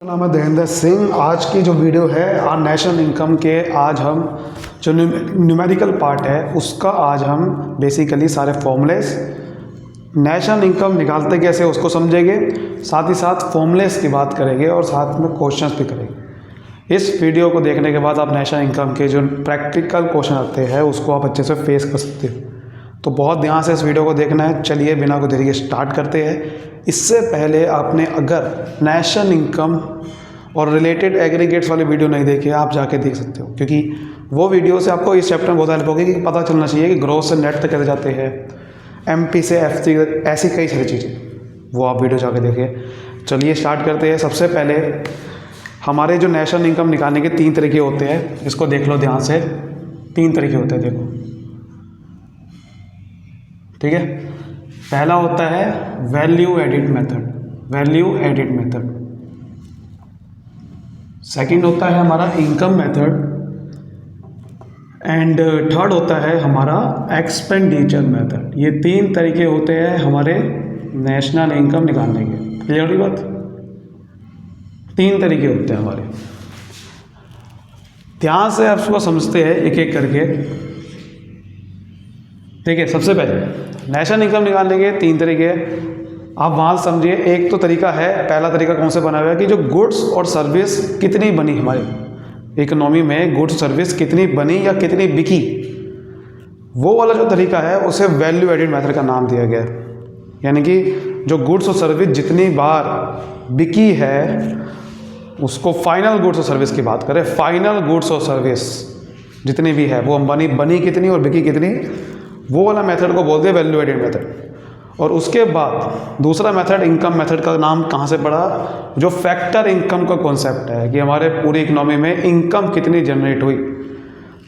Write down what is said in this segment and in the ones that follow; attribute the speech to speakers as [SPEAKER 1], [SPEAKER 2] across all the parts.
[SPEAKER 1] मेरा नाम है देवेंद्र सिंह। आज की जो वीडियो है आज नेशनल इनकम के आज हम जो न्यूमेरिकल पार्ट है उसका आज हम बेसिकली सारे फॉर्मूलेस नेशनल इनकम निकालते कैसे उसको समझेंगे, साथ ही साथ फॉर्मूलेस की बात करेंगे और साथ में क्वेश्चंस भी करेंगे। इस वीडियो को देखने के बाद आप नेशनल इनकम के जो प्रैक्टिकल क्वेश्चन आते हैं उसको आप अच्छे से फेस कर सकते हो। तो बहुत ध्यान से इस वीडियो को देखना है। चलिए बिना को देरी स्टार्ट करते हैं। इससे पहले आपने अगर नेशनल इनकम और रिलेटेड एग्रीगेट्स वाली वीडियो नहीं देखी आप जाके देख सकते हो, क्योंकि वो वीडियो से आपको इस चैप्टर में बहुत हेल्प होगी कि पता चलना चाहिए कि ग्रोथ से नेट तक कैसे जाते हैं, एमपी से एफसी, ऐसी कई सारी चीज़ें, वो आप वीडियो जाके देखिए। चलिए स्टार्ट करते हैं। सबसे पहले हमारे जो नेशनल इनकम निकालने के 3 तरीके होते हैं, इसको देख लो ध्यान से। 3 तरीके होते हैं, देखो, ठीक है। पहला होता है value added method, value added method. Second होता है हमारा इनकम मेथड एंड थर्ड होता है हमारा एक्सपेंडिचर मेथड। ये 3 तरीके होते हैं हमारे नेशनल इनकम निकालने के। क्लियर हुई बात? 3 तरीके होते हैं हमारे। ध्यान से आप उसको समझते हैं एक एक करके। ठीक है, सबसे पहले नेशनल इनकम निकालने के 3 तरीके आप वहाँ समझिए। एक तो तरीका है, पहला तरीका कौन से बना हुआ है कि जो गुड्स और सर्विस कितनी बनी हमारी इकोनॉमी में, गुड्स सर्विस कितनी बनी या कितनी बिकी, वो वाला जो तरीका है उसे वैल्यू एडिड मेथड का नाम दिया गया है। यानी कि जो गुड्स और सर्विस जितनी बार बिकी है उसको फाइनल गुड्स और सर्विस की बात करें। फाइनल गुड्स और सर्विस जितनी भी है वो बनी कितनी और बिकी कितनी, वो वाला मेथड को बोलते हैं वैल्यू एडिड मेथड। और उसके बाद दूसरा मेथड इनकम मेथड का नाम कहाँ से पड़ा, जो फैक्टर इनकम का कॉन्सेप्ट है कि हमारे पूरी इकोनॉमी में इनकम कितनी जनरेट हुई,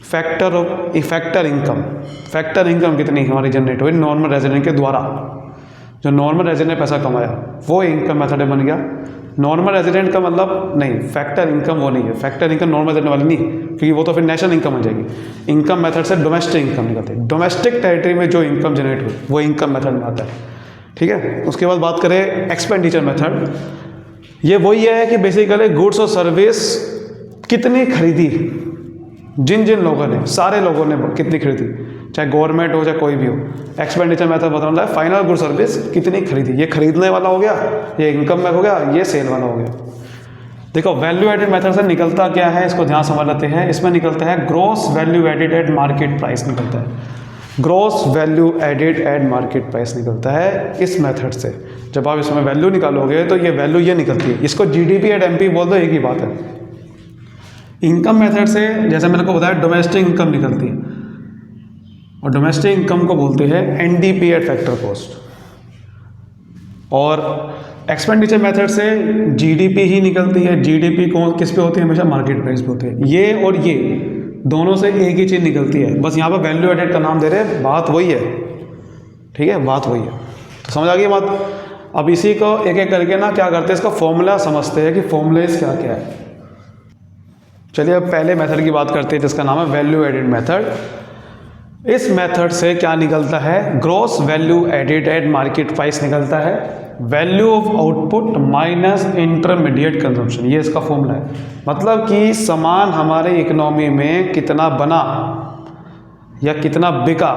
[SPEAKER 1] फैक्टर इनकम कितनी हमारी जनरेट हुई नॉर्मल रेजिडेंट के द्वारा। जो नॉर्मल रेजिडेंट ने पैसा कमाया वो इनकम मेथड बन गया। नॉर्मल रेजिडेंट का मतलब नहीं, फैक्टर इनकम वो नहीं है। फैक्टर इनकम नॉर्मल रेजिडेंट वाली नहीं, क्योंकि वो तो फिर नेशनल इनकम बन जाएगी। इनकम मेथड से डोमेस्टिक इनकम निकलती है। डोमेस्टिक टेरिटरी में जो इनकम जनरेट हुई वो इनकम मेथड में आता है। ठीक है, उसके बाद बात करें एक्सपेंडिचर मेथड। ये वही है कि बेसिकली गुड्स और सर्विस कितनी खरीदी, जिन जिन लोगों ने, सारे लोगों ने कितनी खरीदी, चाहे गवर्नमेंट हो चाहे कोई भी हो। एक्सपेंडिचर मेथड बताना है फाइनल गुड सर्विस कितनी खरीदी, ये खरीदने वाला हो गया, ये इनकम में हो गया, ये सेल वाला हो गया। देखो वैल्यू एडिड मेथड से निकलता क्या है, इसको ध्यान समझ लेते हैं। इसमें निकलता है gross value added eight market price निकलता है। Gross value added eight market price निकलता है इस मेथड से। जब आप इसमें वैल्यू निकालोगे तो ये वैल्यू ये निकलती है। इसको जीडीपी एट एमपी बोल दो, एक ही बात है। इनकम मेथड से जैसे मैंने को बताया डोमेस्टिक इनकम निकलती है, और डोमेस्टिक इनकम को बोलते हैं एनडीपी एट फैक्टर कॉस्ट। और एक्सपेंडिचर मेथड से जीडीपी ही निकलती है। जीडीपी को किस पे होती है, हमेशा मार्केट प्राइस पे होती है। ये और ये दोनों से एक ही चीज़ निकलती है, बस यहाँ पर वैल्यू एडेड का नाम दे रहे हैं, बात वही है। ठीक है, बात वही है। तो समझ आ गई बात। अब इसी को एक एक करके ना क्या करते हैं, इसका फॉर्मूला समझते हैं कि फॉर्मूलेस क्या क्या है। चलिए अब पहले मेथड की बात करते हैं जिसका नाम है वैल्यू एडिड मेथड। इस मेथड से क्या निकलता है, gross value added eight market price निकलता है, value of output minus intermediate consumption, ये इसका फॉर्मूला है। मतलब कि सामान हमारे इकोनॉमी में कितना बना या कितना बिका,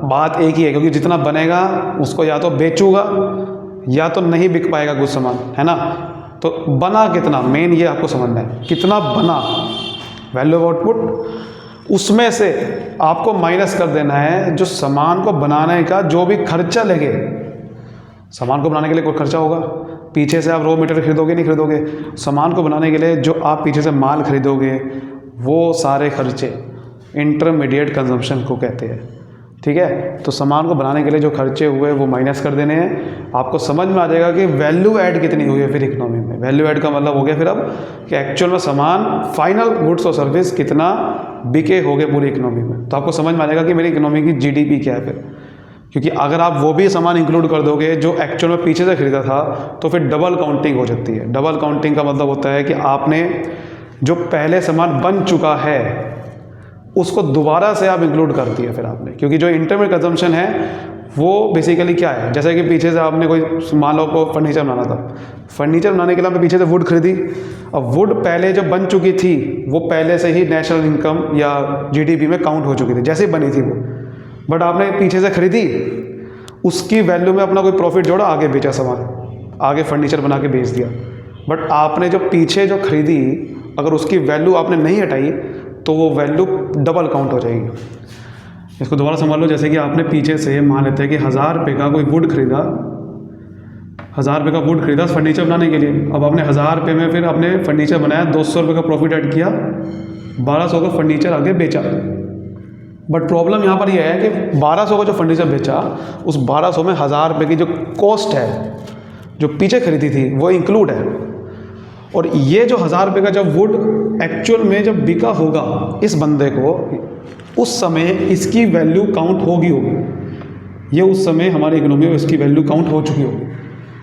[SPEAKER 1] बात एक ही है, क्योंकि जितना बनेगा उसको या तो बेचूंगा या तो नहीं बिक पाएगा कुछ सामान, है ना। तो बना कितना, मेन ये आपको समझना है, कितना बना, वैल्यू ऑफ आउटपुट, उसमें से आपको माइनस कर देना है जो सामान को बनाने का जो भी खर्चा लगे। सामान को बनाने के लिए कोई खर्चा होगा, पीछे से आप रॉ मटेरियल खरीदोगे नहीं खरीदोगे, सामान को बनाने के लिए जो आप पीछे से माल खरीदोगे वो सारे खर्चे इंटरमीडिएट कंजम्पशन को कहते हैं। ठीक है, तो सामान को बनाने के लिए जो खर्चे हुए वो माइनस कर देने हैं। आपको समझ में आ जाएगा कि वैल्यू ऐड कितनी हुई है फिर इकोनॉमी में। वैल्यू ऐड का मतलब हो गया फिर अब कि एक्चुअल में सामान फाइनल गुड्स और सर्विस कितना बिके हो गए पूरी इकोनॉमी में। तो आपको समझ में आ जाएगा कि मेरी इकोनॉमी की जीडीपी क्या है फिर। क्योंकि अगर आप वो भी सामान इंक्लूड कर दोगे जो एक्चुअल में पीछे से खरीदा था तो फिर डबल काउंटिंग हो जाती है। डबल काउंटिंग का मतलब होता है कि आपने जो पहले सामान बन चुका है उसको दोबारा से आप इंक्लूड कर दिया फिर आपने, क्योंकि जो इंटरमीडिएट कंजम्पशन है वो बेसिकली क्या है, जैसे कि पीछे से आपने कोई मान लो को फर्नीचर बनाना था, फर्नीचर बनाने के लिए आपने पीछे से वुड खरीदी। अब वुड पहले जब बन चुकी थी वो पहले से ही नेशनल इनकम या जीडीपी में काउंट हो चुकी थी, जैसे ही बनी थी वो, बट आपने पीछे से खरीदी, उसकी वैल्यू में अपना कोई प्रॉफिट जोड़ा, आगे बेचा सामान, आगे फर्नीचर बना के बेच दिया। बट आपने जो पीछे जो खरीदी अगर उसकी वैल्यू आपने नहीं हटाई तो वो वैल्यू डबल काउंट हो जाएगी। इसको दोबारा समझ लो, जैसे कि आपने पीछे से मान लेते हैं कि 1000 रुपये का कोई वुड खरीदा, 1000 रुपये का वुड खरीदा फर्नीचर बनाने के लिए। अब आपने 1000 रुपये में फिर आपने फर्नीचर बनाया, 200 रुपये का प्रॉफिट ऐड किया, 1200 का फर्नीचर आगे बेचा। बट प्रॉब्लम यहाँ पर यह है कि 1200 का जो फर्नीचर बेचा उस 1200 में 1000 रुपये की जो कॉस्ट है जो पीछे खरीदी थी वो इंक्लूड है। और ये जो 1000 रुपये का जब वुड एक्चुअल में जब बिका होगा इस बंदे को, उस समय इसकी वैल्यू काउंट होगी, ये उस समय हमारी इकोनॉमी में इसकी वैल्यू काउंट हो चुकी होगी।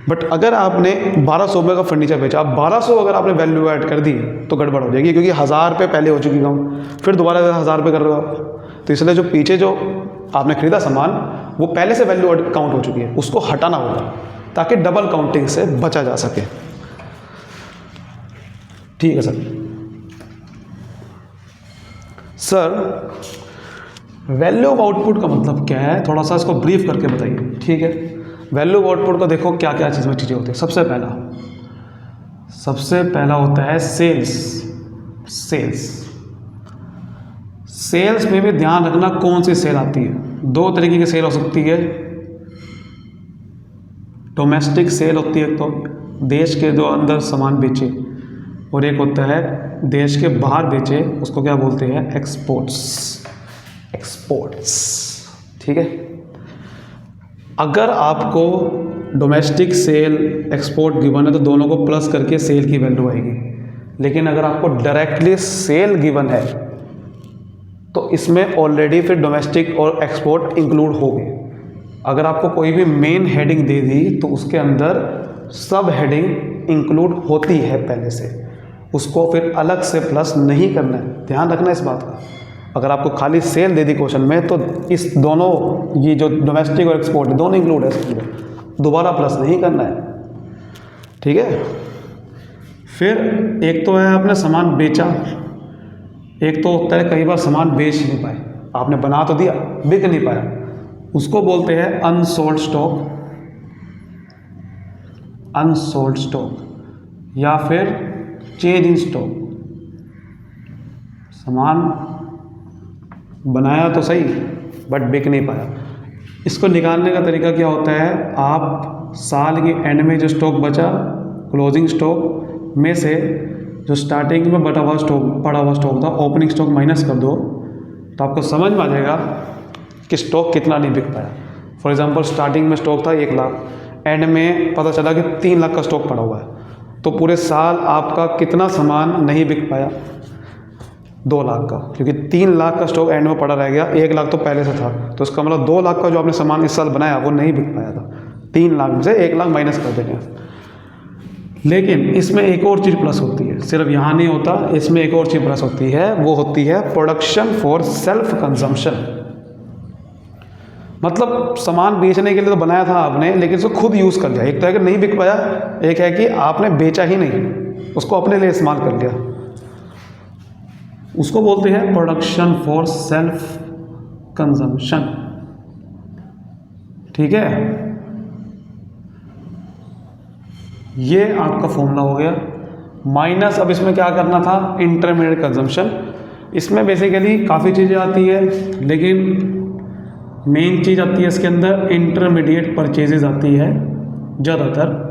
[SPEAKER 1] बट अगर आपने 1200 रुपये का फर्नीचर बेचा, अब 1200 अगर आपने वैल्यू ऐड कर दी तो गड़बड़ हो जाएगी, क्योंकि 1000 रुपये पहले हो चुकी काउंट, फिर दोबारा 1000 रुपये कर रहे हो आप। तो इसलिए जो पीछे जो आपने खरीदा सामान वो पहले से वैल्यू काउंट हो चुकी है, उसको हटाना होगा ताकि डबल काउंटिंग से बचा जा सके। ठीक है सर, वैल्यू ऑफ आउटपुट का मतलब क्या है, थोड़ा सा इसको ब्रीफ करके बताइए। ठीक है, वैल्यू ऑफ आउटपुट को देखो क्या क्या चीज़ें होती है। सबसे पहला होता है सेल्स में भी ध्यान रखना कौन सी सेल आती है। दो तरीके की सेल हो सकती है, डोमेस्टिक सेल होती है तो देश के जो अंदर सामान बेचे, और एक होता है देश के बाहर बेचे, उसको क्या बोलते हैं, एक्सपोर्ट्स। ठीक है, अगर आपको डोमेस्टिक सेल एक्सपोर्ट गिवन है तो दोनों को प्लस करके सेल की वैल्यू आएगी। लेकिन अगर आपको डायरेक्टली सेल गिवन है तो इसमें ऑलरेडी फिर डोमेस्टिक और एक्सपोर्ट इंक्लूड हो गए। अगर आपको कोई भी मेन हेडिंग दे दी तो उसके अंदर सब हेडिंग इंक्लूड होती है पहले से, उसको फिर अलग से प्लस नहीं करना है, ध्यान रखना इस बात का। अगर आपको खाली सेल दे दी क्वेश्चन में तो इस दोनों, ये जो डोमेस्टिक और एक्सपोर्ट दोनों इंक्लूड है, इसमें दोबारा प्लस नहीं करना है। ठीक है, फिर एक तो है आपने सामान बेचा, एक तो होता है कई बार सामान बेच नहीं पाए, आपने बना तो दिया बिक नहीं पाया, उसको बोलते हैं अनसोल्ड स्टॉक या फिर चेंज इन स्टॉक। सामान बनाया तो सही बट बिक नहीं पाया। इसको निकालने का तरीका क्या होता है, आप साल के एंड में जो स्टॉक बचा क्लोजिंग स्टॉक में से जो स्टार्टिंग में पड़ा हुआ स्टॉक था, ओपनिंग स्टॉक माइनस कर दो तो आपको समझ में आ जाएगा कि स्टॉक कितना नहीं बिक पाया। फॉर एग्जांपल स्टार्टिंग में स्टॉक था 1 लाख, एंड में पता चला कि 3 लाख का स्टॉक पड़ा हुआ है, तो पूरे साल आपका कितना सामान नहीं बिक पाया, 2 लाख का, क्योंकि 3 लाख का स्टॉक एंड में पड़ा रह गया, 1 लाख तो पहले से था, तो इसका मतलब 2 लाख का जो आपने सामान इस साल बनाया वो नहीं बिक पाया था। 3 लाख में से 1 लाख माइनस कर देंगे। लेकिन इसमें एक और चीज़ प्लस होती है, सिर्फ यहाँ नहीं होता, इसमें एक और चीज़ प्लस होती है, वो होती है प्रोडक्शन फॉर सेल्फ कंजम्पशन। मतलब सामान बेचने के लिए तो बनाया था आपने, लेकिन उसको खुद यूज़ कर लिया। एक तो है कि नहीं बिक पाया, एक है कि आपने बेचा ही नहीं, उसको अपने लिए इस्तेमाल कर लिया, उसको बोलते हैं प्रोडक्शन फॉर सेल्फ कंजम्पशन। ठीक है, ये आपका फॉर्मूला हो गया। माइनस अब इसमें क्या करना था, इंटरमीडिएट कंजम्पशन। इसमें बेसिकली काफ़ी चीज़ें आती है, लेकिन मेन चीज़ आती है इसके अंदर इंटरमीडिएट परचेजेज आती है ज़्यादातर।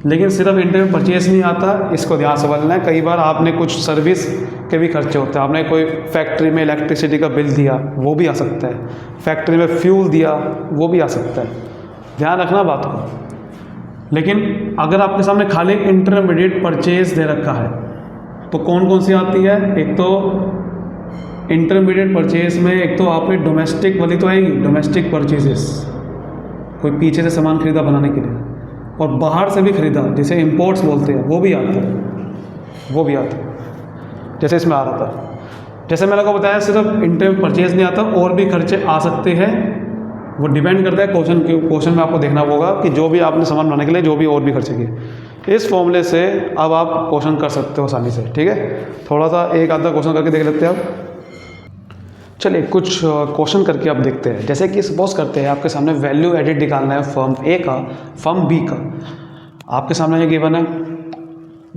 [SPEAKER 1] लेकिन सिर्फ इंटरमीडिएट परचेज नहीं आता, इसको ध्यान से समझना है। कई बार आपने कुछ सर्विस के भी खर्चे होते हैं, आपने कोई फैक्ट्री में इलेक्ट्रिसिटी का बिल दिया वो भी आ सकता है, फैक्ट्री में फ्यूल दिया वो भी आ सकता है, ध्यान रखना बात को। लेकिन अगर आपके सामने खाली इंटरमीडिएट परचेज दे रखा है तो कौन कौन सी आती है, एक तो इंटरमीडिएट परचेज में एक तो आपकी डोमेस्टिक वाली तो आएगी, डोमेस्टिक परचेजेस, कोई पीछे से सामान खरीदा बनाने के लिए, और बाहर से भी खरीदा जिसे इंपोर्ट्स बोलते हैं वो भी आते हैं, जैसे इसमें आ रहा था। जैसे मैंने आपको बताया सिर्फ इंटरम परचेज नहीं आता, और भी खर्चे आ सकते हैं। वो डिपेंड करता है क्वेश्चन में आपको देखना होगा कि जो भी आपने सामान बनाने के लिए जो भी और भी खर्चे किए। इस फॉर्मूले से अब आप क्वेश्चन कर सकते हो आसानी से, ठीक है। थोड़ा सा एक आधा क्वेश्चन करके देख लेते हैं आप। चलिए कुछ क्वेश्चन करके आप देखते हैं। जैसे कि सपोज करते हैं आपके सामने वैल्यू एडिड निकालना है फर्म ए का फर्म बी का। आपके सामने ये गिवन है,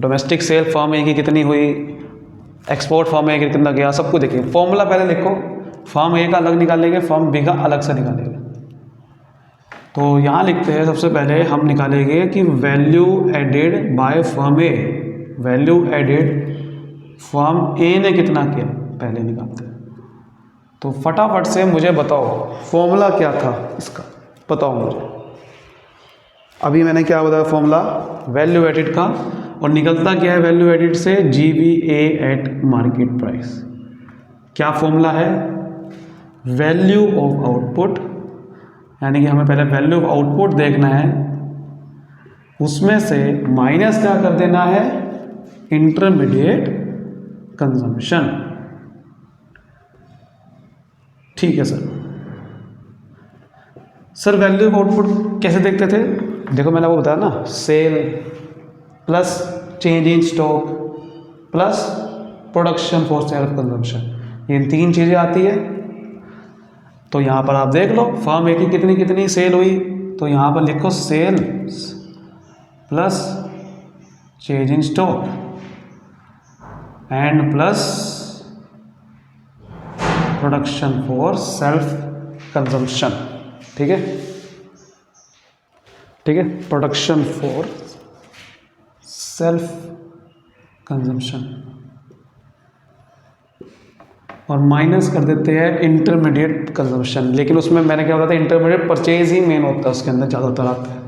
[SPEAKER 1] डोमेस्टिक सेल फर्म ए की कितनी हुई, एक्सपोर्ट फर्म ए का कितना गया, सब कुछ देखिए। फॉर्मूला पहले लिखो, फर्म ए का अलग निकालेंगे, फर्म बी का अलग से निकालेंगे। तो यहाँ लिखते हैं सबसे पहले हम निकालेंगे कि value added by firm A, value added firm A ने कितना किया पहले निकालते हैं। तो फटाफट से मुझे बताओ फॉर्मूला क्या था इसका, बताओ मुझे। अभी मैंने क्या बताया फॉर्मूला वैल्यू एडेड का, और निकलता क्या है वैल्यू एडेड से, GVA एट मार्केट प्राइस। क्या फॉर्मूला है, वैल्यू ऑफ आउटपुट, यानी कि हमें पहले वैल्यू ऑफ आउटपुट देखना है, उसमें से माइनस क्या कर देना है, इंटरमीडिएट कंजम्पशन। ठीक है सर वैल्यू ऑफ आउटपुट कैसे देखते थे, देखो मैंने वो बताया ना, sale plus change in stock plus production for self consumption, ये तीन चीज़ें आती है। तो यहाँ पर आप देख लो फर्म ए की कितनी कितनी सेल हुई, तो यहाँ पर लिखो sale plus change in stock and plus production for self consumption. ठीक है, ठीक है, प्रोडक्शन फॉर सेल्फ कंजम्पशन, और माइनस कर देते हैं इंटरमीडिएट कंजम्पशन। लेकिन उसमें मैंने क्या बताया, इंटरमीडिएट परचेज ही मेन होता है, उसके अंदर ज़्यादातर आता है।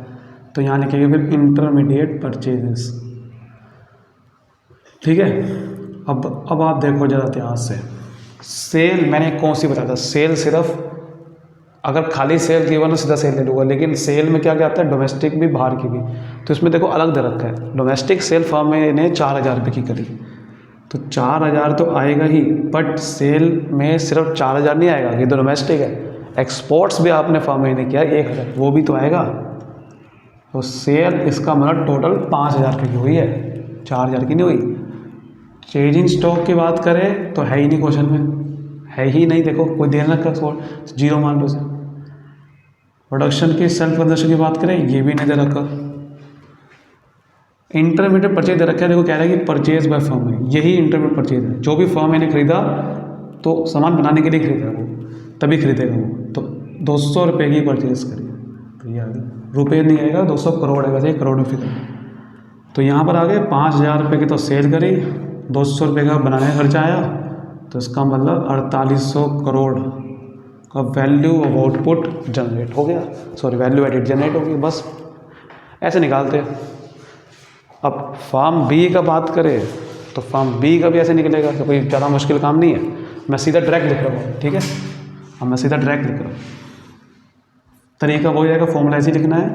[SPEAKER 1] तो यहाँ लिखेंगे फिर इंटरमीडिएट परचेजेस। ठीक है, अब आप देखो ज़रा ध्यान से, सेल मैंने कौन सी बताया था, सेल सिर्फ अगर खाली सेल गिवन है सीधा सेल ले लूँगा, लेकिन सेल में क्या क्या आता है, डोमेस्टिक भी बाहर की भी। तो इसमें देखो अलग दे रखा है, डोमेस्टिक सेल फर्म ने 4,000 रुपये की करी, तो 4,000 तो आएगा ही, बट सेल में सिर्फ 4,000 नहीं आएगा, ये तो डोमेस्टिक है। एक्सपोर्ट्स भी आपने फर्म ने किया 1,000, वो भी तो आएगा। तो सेल इसका मतलब टोटल 5,000 रुपये की हुई है, 4,000 की नहीं हुई। चेंज इन स्टॉक की बात करें तो है ही नहीं क्वेश्चन में, है ही नहीं, देखो कोई देना का जीरो मान लो से। प्रोडक्शन की सेल्फ कंजम्पशन की बात करें, ये भी नहीं दे रखा। इंटरमीडिएट परचेज दे रखा है, देखो कह रहा है कि परचेज बाय फर्म है, यही इंटरमीडिएट परचेज है। जो भी फर्म ने खरीदा तो सामान बनाने के लिए खरीदा वो, तभी खरीदेगा वो। तो 200 रुपये की परचेज करिए, तो ये आ गया, रुपये नहीं आएगा, 200 करोड़ है, वैसे करोड़ में फिगर। तो यहाँ पर आ गए 5,000 रुपये की तो सेल करी, 200 रुपये का बनाने का खर्चा आया, तो इसका मतलब 4800 करोड़ का वैल्यू ऑफ आउटपुट जनरेट हो गया, सॉरी वैल्यू एडिड जनरेट हो गई। बस ऐसे निकालते हैं। अब फर्म बी का बात करें तो फर्म बी का भी ऐसे निकलेगा, तो कोई ज़्यादा मुश्किल काम नहीं है। मैं सीधा डायरेक्ट लिख रहा हूँ, ठीक है, अब मैं सीधा डायरेक्ट लिख रहा हूँ, तरीका हो जाएगा, फॉर्मूला ऐसे लिखना है।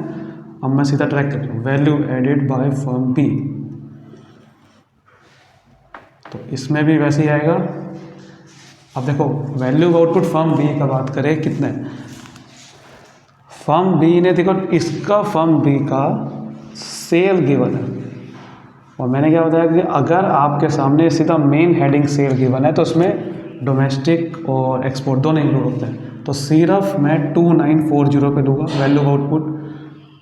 [SPEAKER 1] अब मैं सीधा डायरेक्ट लिख रहा हूँ, value added by firm B, तो इसमें भी वैसे ही आएगा। अब देखो value of output firm B का बात करें कितने, फर्म बी ने देखो इसका फर्म बी का सेल गिवन है, और मैंने क्या बताया कि अगर आपके सामने सीधा मेन हेडिंग सेल गिवन है तो उसमें डोमेस्टिक और एक्सपोर्ट दोनों इंक्लूड होते हैं। तो सिर्फ मैं 2940 पे दूंगा वैल्यू ऑफ आउटपुट,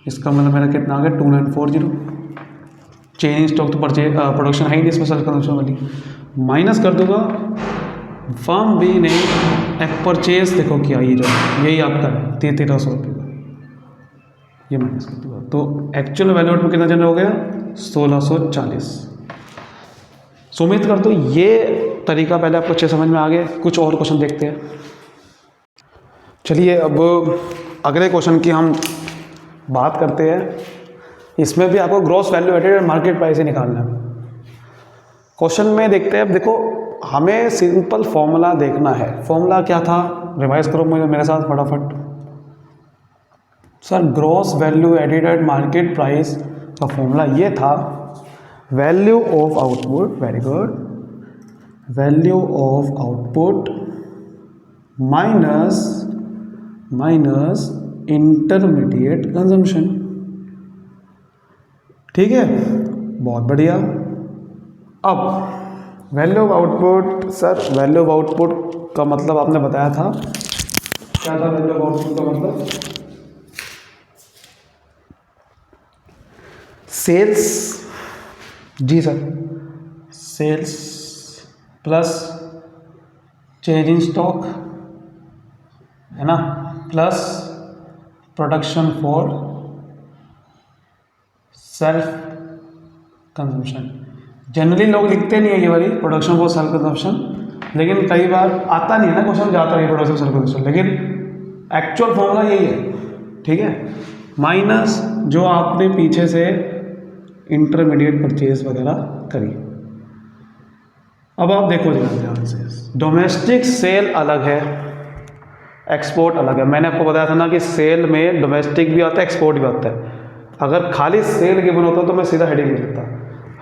[SPEAKER 1] इसका मतलब मेरा कितना आ गया 2940। चेंज स्टॉक तो परचेज प्रोडक्शन है ही नहीं, स्पेशल कंजम्पशन वाली, माइनस कर दूंगा। फर्म बी ने एक परचेज देखो क्या, ये जो यही आपका है 1300 रुपये का, ये माइनस कर दूंगा, तो एक्चुअल वैल्यू में कितना जनरेट हो गया 1640। सो उम्मीद करता हूँ ये तरीका पहले आपको अच्छे समझ में आ गया। कुछ और क्वेश्चन देखते हैं। चलिए अब अगले क्वेश्चन की हम बात करते हैं। इसमें भी आपको ग्रॉस वैल्यू एडेड और मार्केट प्राइस ही निकालना है। क्वेश्चन में देखते हैं, अब देखो हमें सिंपल फॉर्मूला देखना है। फॉर्मूला क्या था, रिवाइज करो मुझे मेरे साथ फटाफट। Sir gross value added at market price का फॉर्मूला ये था, value of output, very good, value of output minus intermediate consumption. ठीक है, बहुत बढ़िया। अब value of output, sir value of output का मतलब आपने बताया था, क्या था वैल्यू ऑफ आउटपुट का मतलब? सेल्स, जी sir, sales plus change in stock, है ना, plus production for self consumption. Generally लोग लिखते नहीं है ये वाली प्रोडक्शन फॉर सेल्फ कंजम्पशन, लेकिन कई बार आता नहीं है ना क्वेश्चन, जाता है प्रोडक्शन सेल्फ कंजम्पशन, लेकिन एक्चुअल फॉर्मूला यही है। ठीक है, माइनस जो आपने पीछे से इंटरमीडिएट परचेज वगैरह करी। अब आप देखो ध्यान से, डोमेस्टिक सेल अलग है, एक्सपोर्ट अलग है। मैंने आपको बताया था ना कि सेल में डोमेस्टिक भी आता है, एक्सपोर्ट भी आता है। अगर खाली सेल गिवन होता तो मैं सीधा हेडिंग लिख देता,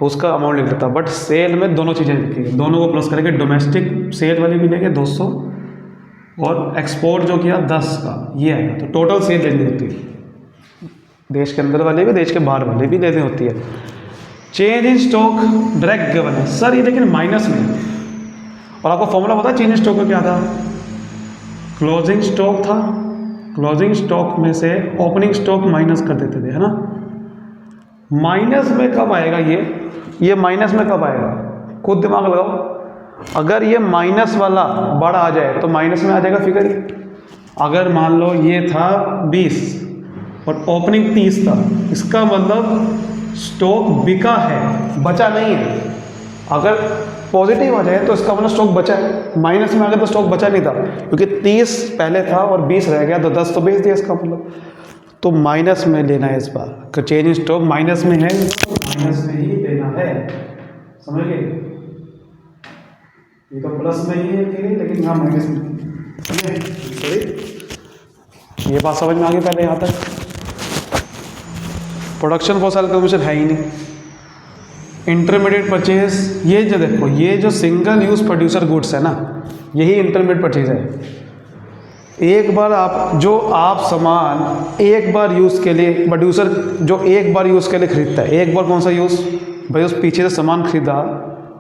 [SPEAKER 1] उसका अमाउंट लिख देता, बट सेल में दोनों चीज़ें लिखी है, दोनों को प्लस करके डोमेस्टिक सेल वाली भी लेंगे 200 और एक्सपोर्ट जो किया 10 का, ये आएगा। तो टोटल सेल लेनी होती है, देश के अंदर वाले भी देश के बाहर वाले भी लेनी होती है। Change in stock direct given है सर ये, लेकिन माइनस में। और आपको फॉर्मूला पता है चेंज इन स्टॉक का क्या था? क्लोजिंग स्टॉक था, क्लोजिंग स्टॉक में से ओपनिंग स्टॉक माइनस कर देते थे, है ना। माइनस में कब आएगा ये माइनस में कब आएगा? खुद दिमाग लगाओ। अगर ये माइनस वाला बड़ा आ जाए तो माइनस में आ जाएगा फिगर ही। अगर मान लो ये था 20 और ओपनिंग 30 था, इसका मतलब स्टॉक बिका है, बचा नहीं है। अगर पॉजिटिव आ जाए तो इसका मतलब स्टॉक बचा है, माइनस में आ गया तो स्टॉक बचा नहीं था, क्योंकि 30 पहले था और 20 रह गया तो 10 तो बेच दिया इसका मतलब। तो माइनस में लेना है इस बार, चेंज इन स्टॉक माइनस में है, माइनस में ही लेना है, समझ गए? ये तो प्लस में ही है लेकिन यहाँ माइनस में, ये बात समझ में आ गई पहले यहाँ तक? प्रोडक्शन फॉर सेल्फ कंजम्पशन है ही नहीं। इंटरमीडिएट परचेज, ये जो देखो, ये जो सिंगल यूज प्रोड्यूसर गुड्स है ना, यही इंटरमीडिएट परचेज है। एक बार आप सामान एक बार यूज़ के लिए, प्रोड्यूसर जो एक बार यूज़ के लिए खरीदता है, एक बार कौन सा यूज़ भाई, उस पीछे से सामान खरीदा,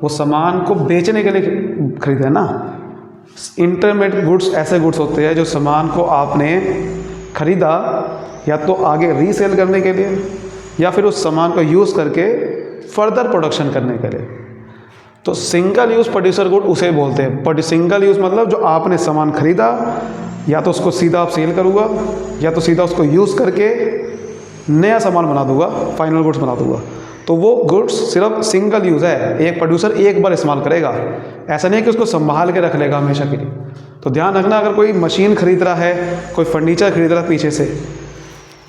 [SPEAKER 1] वो सामान को बेचने के लिए खरीदा है ना। इंटरमीडिएट गुड्स ऐसे गुड्स होते हैं जो सामान को आपने खरीदा या तो आगे रीसेल करने के लिए या फिर उस सामान को यूज़ करके फर्दर प्रोडक्शन करने के लिए। तो सिंगल यूज़ प्रोड्यूसर गुड उसे बोलते हैं। सिंगल यूज़ मतलब जो आपने सामान खरीदा, या तो उसको सीधा आप सेल करूँगा या तो सीधा उसको यूज़ करके नया सामान बना दूंगा, फाइनल गुड्स बना दूंगा। तो वो गुड्स सिर्फ सिंगल यूज़ है, एक प्रोड्यूसर एक बार इस्तेमाल करेगा, ऐसा नहीं कि उसको संभाल के रख लेगा हमेशा के लिए। तो ध्यान रखना, अगर कोई मशीन खरीद रहा है, कोई फर्नीचर खरीद रहा है पीछे से,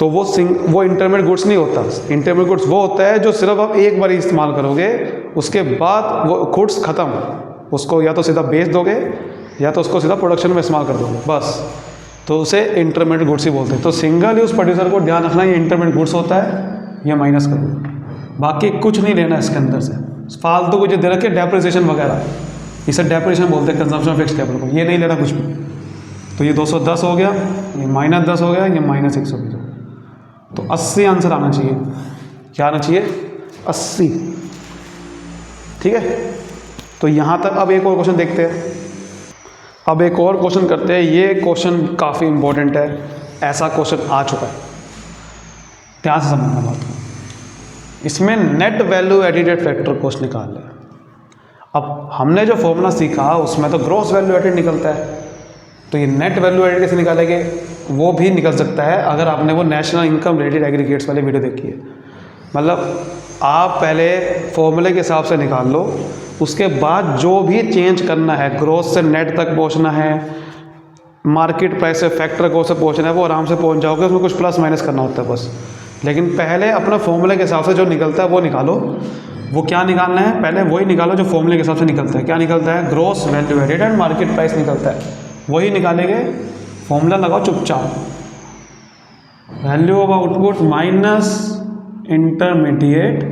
[SPEAKER 1] तो वो इंटरमीडिएट गुड्स नहीं होता। इंटरमीडिएट गुड्स वो होता है जो सिर्फ आप एक बार ही इस्तेमाल करोगे, उसके बाद वो गुड्स ख़त्म, उसको या तो सीधा बेच दोगे या तो उसको सीधा प्रोडक्शन में इस्तेमाल कर दोगे, बस। तो उसे इंटरमीडिएट गुड्स ही बोलते हैं। तो सिंगल यूज़ प्रोड्यूसर को ध्यान रखना, ये इंटरमीडिएट गुड्स होता है, ये माइनस कर दो, बाकी कुछ नहीं लेना इसके अंदर से। फालतू को जो दे रखे डेप्रिसिएशन वगैरह, इसे डेप्रिसिएशन बोलते हैं कंजम्पशन फिक्स कैपिटल को, ये नहीं लेना कुछ भी। तो ये 210 हो गया, ये -10 हो गया, ये -120 हो गया। तो 80 आंसर आना चाहिए। क्या आना चाहिए? 80। ठीक है, तो यहाँ तक अब एक और क्वेश्चन देखते हैं। अब एक और क्वेश्चन करते हैं। ये क्वेश्चन काफ़ी इंपॉर्टेंट है, ऐसा क्वेश्चन आ चुका है, ध्यान से समझना बात को। इसमें net value edited factor cost निकाल है। अब हमने जो फॉर्मूला सीखा उसमें तो ग्रॉस वैल्यू एडिड निकलता है, तो ये नेट वैल्यू एडिड कैसे निकालेंगे? वो भी निकल सकता है अगर आपने वो नेशनल इनकम रिलेटेड एग्रीगेट्स वाली वीडियो देखी है। मतलब आप पहले फॉर्मूले के हिसाब से निकाल लो, उसके बाद जो भी चेंज करना है, ग्रोथ से नेट तक पहुंचना है, मार्केट प्राइस से फैक्टर को से पहुंचना है, वो आराम से पहुंच जाओगे। उसमें कुछ प्लस माइनस करना होता है बस। लेकिन पहले अपना फॉर्मूले के हिसाब से जो निकलता है वो निकालो। वो क्या निकालना है? पहले वही निकालो जो फॉर्मूले के हिसाब से निकलता है। क्या निकलता है? Gross value added and market price निकलता है, वही निकालेंगे। फॉर्मूला लगाओ चुपचाप, value of output minus intermediate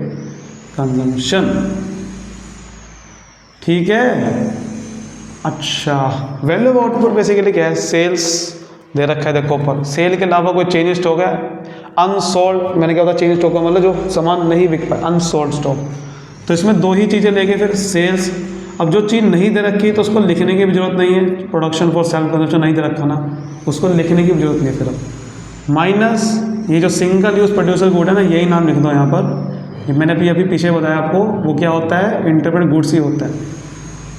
[SPEAKER 1] consumption. ठीक है। अच्छा, वैल्यू ऑफ आउटपुट बेसिकली क्या है, सेल्स दे रखा है देखो ऊपर, सेल के अलावा कोई चेंज स्टॉक है, अनसोल्ड, मैंने क्या होता है चेंज स्टॉक का मतलब जो सामान नहीं बिक पाए, अनसोल्ड स्टॉक। तो इसमें दो ही चीज़ें लेके फिर सेल्स, अब जो चीज़ नहीं दे रखी तो उसको लिखने की भी जरूरत नहीं है, प्रोडक्शन फॉर सेल्फ कंजप्शन नहीं दे रखा ना, उसको लिखने की भी जरूरत नहीं है। फिर अब माइनस ये जो सिंगल यूज़ प्रोड्यूसर गुड है ना, यही नाम लिख दो यहाँ पर, मैंने अभी पीछे बताया आपको, वो क्या होता है, इंटरप्रेट गुड्स ही होता है।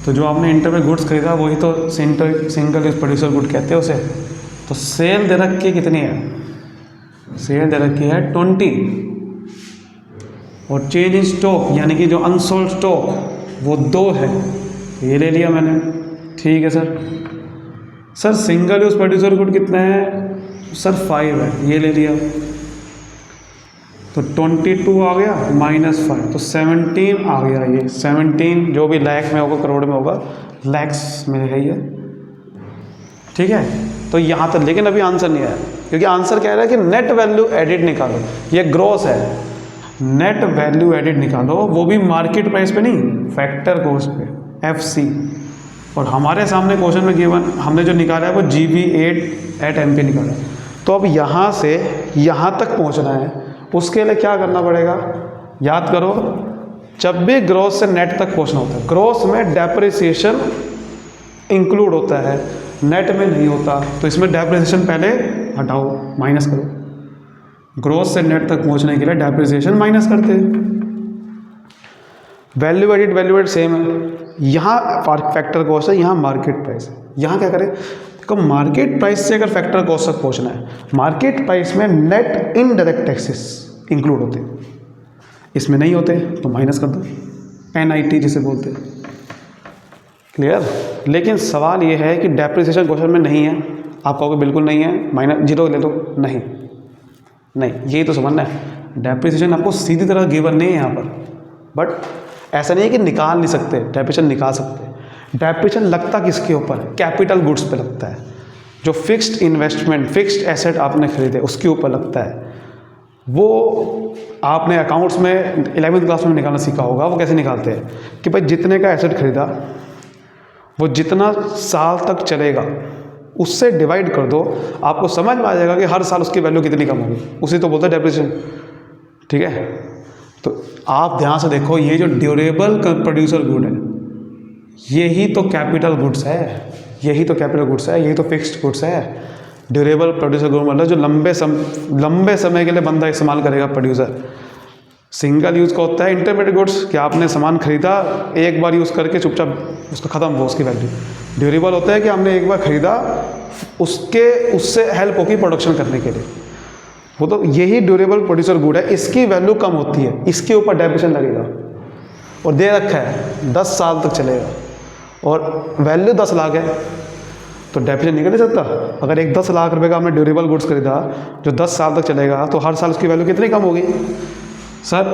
[SPEAKER 1] तो जो आपने इंटरप्रेट गुड्स खरीदा वही तो सिंगल यूज़ प्रोड्यूसर गुड कहते हैं उसे। तो सेल दे रखी कितनी है, सेल दे रखी है 20, और चेंज इन स्टॉक यानी कि जो अनसोल्ड स्टॉक वो 2 है, ये ले लिया मैंने। ठीक है sir single use producer good कितना है सर, 5 है, ये ले लिया। तो 22 आ गया -5, तो 17 आ गया, ये 17 जो भी लाख में होगा, करोड़ में होगा, लैक्स में है ये। ठीक है, तो यहाँ तक, लेकिन अभी आंसर नहीं आया, क्योंकि आंसर कह रहा है कि नेट वैल्यू एडिट निकालो, ये ग्रॉस है, नेट वैल्यू एडिट निकालो, वो भी मार्केट प्राइस पे नहीं, फैक्टर कॉस्ट पे, FC। और हमारे सामने क्वेश्चन में गिवन हमने जो निकाला है वो GB8@MP निकाला। तो अब यहाँ से यहाँ तक पहुँचना है, उसके लिए क्या करना पड़ेगा, याद करो, जब भी ग्रॉस से नेट तक पहुँचना होता है, ग्रॉस में डेप्रिसिएशन इंक्लूड होता है, नेट में नहीं होता, तो इसमें डेप्रिसिएशन पहले हटाओ, माइनस करो। ग्रॉस से नेट तक पहुंचने के लिए डेप्रिसिएशन माइनस करते हैं। वैल्यू एडिट सेम है, यहाँ फैक्टर कॉस्ट है, यहाँ मार्केट प्राइस है। यहाँ क्या करें, तो मार्केट प्राइस से अगर फैक्टर कॉस्ट तक पहुंचना है, मार्केट प्राइस में नेट इनडायरेक्ट टैक्सेस इंक्लूड होते हैं, इसमें नहीं होते तो माइनस कर दो, NIT जिसे बोलते हैं। क्लियर। लेकिन सवाल ये है कि डेप्रिसिएशन क्वेश्चन में नहीं है, आप कहोगे बिल्कुल नहीं है, -0 ले लो, नहीं, यही तो समझना है, डेप्रिसिएशन आपको सीधी तरह गिवन नहीं है यहाँ पर, बट ऐसा नहीं है कि निकाल नहीं सकते, डेप्रिसिएशन निकाल सकते हैं। डेप्रिसिएशन लगता किसके ऊपर है, कैपिटल गुड्स पे लगता है, जो फिक्स्ड इन्वेस्टमेंट, फिक्स्ड एसेट आपने खरीदे उसके ऊपर लगता है। वो आपने अकाउंट्स में 11वीं क्लास में निकालना सीखा होगा, वो कैसे निकालते हैं कि भाई जितने का एसेट खरीदा वो जितना साल तक चलेगा उससे डिवाइड कर दो, आपको समझ में आ जाएगा कि हर साल उसकी वैल्यू कितनी कम होगी, उसी तो बोलते हैं डेप्रिसिएशन। ठीक है, तो आप ध्यान से देखो, ये जो ड्यूरेबल प्रोड्यूसर गुड है, यही तो कैपिटल गुड्स है, यही तो कैपिटल गुड्स है, यही तो फिक्स्ड गुड्स है। ड्यूरेबल प्रोड्यूसर गुड मतलब जो लंबे समय के लिए बंदा इस्तेमाल करेगा प्रोड्यूसर। सिंगल यूज़ का होता है इंटरमीडिएट गुड्स, कि आपने सामान खरीदा, एक बार यूज़ करके चुपचाप उसका ख़त्म हो उसकी वैल्यू। ड्यूरेबल होता है कि हमने एक बार खरीदा, उससे हेल्प होगी प्रोडक्शन करने के लिए, वो तो यही ड्यूरेबल प्रोड्यूसर गुड है। इसकी वैल्यू कम होती है, इसके ऊपर डेप्रिसिएशन लगेगा, और दे रखा है 10 साल तक चलेगा, और वैल्यू 10 लाख है, तो डेप्रिसिएशन नहीं कर सकता। अगर एक 10 लाख रुपए का आपने ड्यूरेबल गुड्स खरीदा जो 10 साल तक चलेगा, तो हर साल उसकी वैल्यू कितनी कम होगी सर,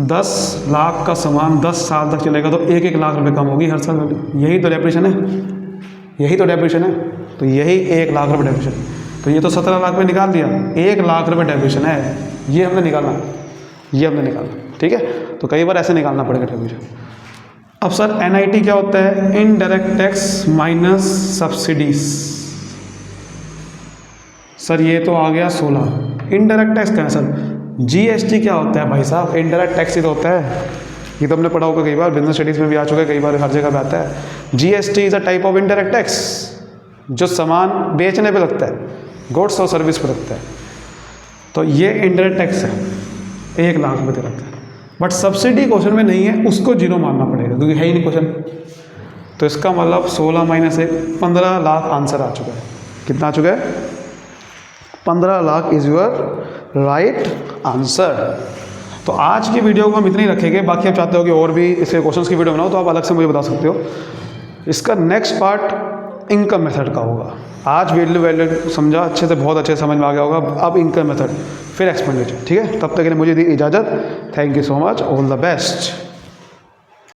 [SPEAKER 1] 10 लाख का सामान 10 साल तक चलेगा तो 1-1 लाख रुपए कम होगी हर साल वैल्यू। यही तो डेप्रिसिएशन है, यही तो डेप्रिसिएशन है, तो यही 1 लाख रुपये डेप्रिसिएशन। तो ये तो 17 लाख में निकाल दिया, 1 लाख रुपये डेप्रिसिएशन है, ये हमने निकालना, ये हमने निकालना। ठीक है, तो कई बार ऐसे निकालना पड़ेगा डेप्रिसिएशन। अब सर NIT क्या होता है, indirect tax minus subsidies. Sir ये तो आ गया 16। इनडायरेक्ट टैक्स क्या है सर, GST क्या होता है भाई साहब, इनडायरेक्ट टैक्स ही तो होता है, ये तो हमने पढ़ा होगा कई बार, बिजनेस स्टडीज़ में भी आ चुका है, कई बार हर जगह पे आता है। GST is a type of indirect tax, जो सामान बेचने पे लगता है, गुड्स और सर्विस पे लगता है, तो ये इनडायरेक्ट टैक्स है, 1 लाख रुपये दे रखा है। बट सब्सिडी क्वेश्चन में नहीं है, उसको 0 मानना पड़ेगा क्योंकि है ही नहीं क्वेश्चन। तो इसका मतलब 16 - 1 15 लाख आंसर आ चुका है। कितना आ चुका है, 15 lakh is your right answer. तो आज की वीडियो को हम इतनी रखेंगे, बाकी आप चाहते हो कि और भी इसके क्वेश्चंस की वीडियो बनाओ तो आप अलग से मुझे बता सकते हो। इसका नेक्स्ट पार्ट इनकम मेथड का होगा। आज वैल्यू समझा अच्छे से, बहुत अच्छे से समझ में आ गया होगा। अब इनकम मेथड, फिर एक्सपेंडिचर। ठीक है, तब तक के लिए मुझे दी इजाज़त। Thank you so much, all the best.